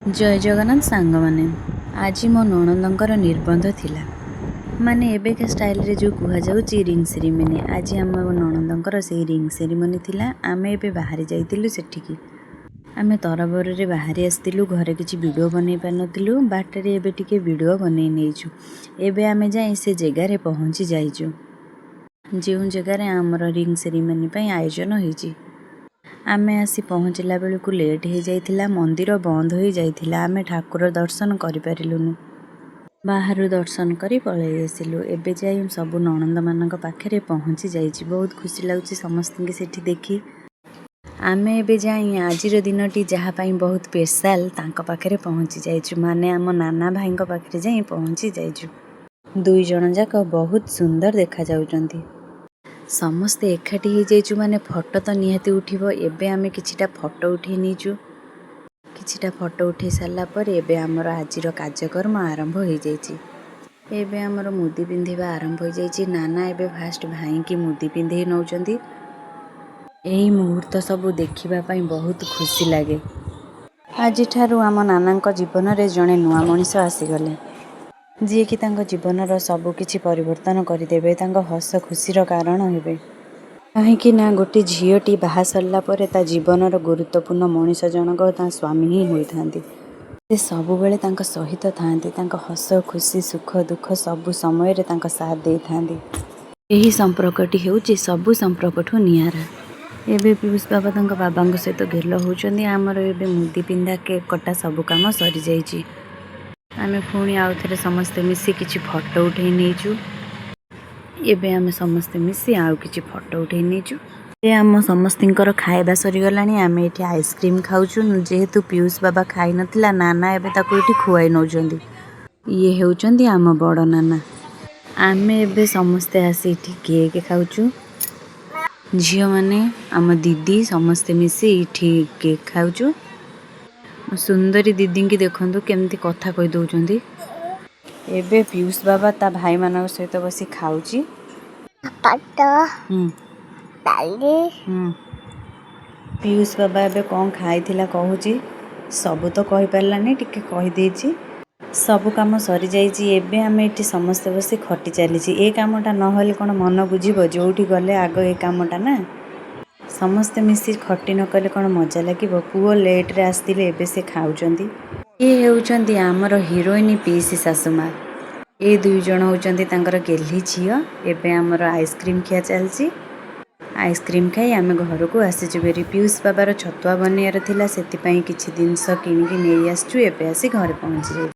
जय जगन्नाथ सांग मैंने आज मो नणंदर निबंध थिला माने एबेका स्टाइल रे जो कुहा जाउची रिंग सेरेमनी आज आम नणंदर से रिंग सेरेमनी थिला। आमे एबे बाहरी जाइतिलु सेठिकी आमे तरबर रे बाहरी आस्तिलु घरे किछि वीडियो बनै पानतिलु बाटरे एबे टिके वीडियो बनै नेइछु। एबे आमे जाई से जगह रे पहुंची जाइछु जेउ जगह रे हमर रिंग सेरेमनी पई आयोजन होईची। आमे आसी पहुँचला बेलू लेट हो जाइथिला, मंदिर बंद हो जाइथिला, आमे ठाकुर दर्शन करि पारिलुनु। बाहरु दर्शन करी पळै आसिलु। एबे जाई सब नणंद मानक पाखरे पहुँची जाइछि। बहुत खुशी लागुछि समस्त सेठी देखी। आमे एबे जाई आजिर दिनटी जहा पई बहुत स्पेशल तांक पाखरे पहुँची जाइछु, माने आम नाना भाईंक पाखरे जाई पहुँची जाइछु। दुई जण जाक बहुत सुंदर देखा जाउचंती। समस्ते एकाठी हो जाइछु माने फोटो तो निहाती उठिबो। एबे आमे किछिटा फोटो उठै नीचु। किछिटा फोटो उठै सारला पर एबे हमर आजिर कार्यक्रम आरंभ हो जाइछि। एबे हमर मुदी पिंधिबा आरंभ हो जाइछि। नाना एबे फास्ट भाई की मुदी पिंधै नौचंती। एही मुहूर्त सब देखिबा पई बहुत खुशी लागे। आज ठारू आम नानांक जीवन रे जणे नुआ मनिष आसी गले, जी कि तांको जीवनर सब किछि परिवर्तन करदेबे, तांको हस खुशीर कारण हेबे। कहीं ना गोटे झीटी बाहा सरला परे ता जीवनर गुरुत्वपूर्ण मनिष जनक ता स्वामी ही होइथांती। से सब बेले तांको सहित थांती, तांको हस खुशी सुख दुख सब समय रे तांको साथ दे थांती। एही संपर्कटी हेउची सब संपर्कठू नियारा। एबे पीयूष बाबा तांको बाबांक सहित गेल होउचंदी। आमर एबे मुदी पिंधा केक कटा सब काम सरी जाइछि। आमे पुणी आउ थरे समस्ते मिसी किछि फोटो उठै नेइछु। एबे आमे समस्ते मिसी आउ किछि फोटो उठै नेइछु। ए आम समस्तिंकर खाइबा सरी गलानी। आमे एठी आइसक्रीम खाउछु। जेहेतु पीयूष बाबा खाइ नथिला, नाना एबे ताको एठी खुआइ नौचंदी। ये हेउचंदी आम बड़ नाना। आमे एबे समस्ते आसी एठी केक खाउछु। झियो माने आम दीदी समस्ते मिसी एठी केक खाउछु। सुंदरी दीदी की देखंतु केमती कथा कहि दउचंदी। एबे पीयूष बाबा ता भाई मानक सहित बसी खाउची। पीयूष बाबा एबे कौन खाइथिला कहूची, सब तो कहि पारलानी, टिके कहि देइची। सब काम सरी जाइची। एबे आमे एठी समस्त बसी खटी चलीची। ए कामटा न होले कोन मन बुझिबो, जोठी गले आगो ए कामटा ना। समस्ते मिसी खटी न कले कोन मजा लागिबो। पुओ लेट रे आस्तिले एबे से खाउचंदी। ये हेउचंदी आमर हिरोइन पीसी सासुमा। ए दुई जण होउचंदी तांकर गेल्ही झियो। एबे आमर आइसक्रीम खिया चलची। आइसक्रीम खाई आमे घर को आसीचु बेरी। पीयूष बाबार छतुआ बनियार थिला, सेति पई किछि दिनस किनिकी नेई आसचु। एबे आसी घरे पहुंची जाई।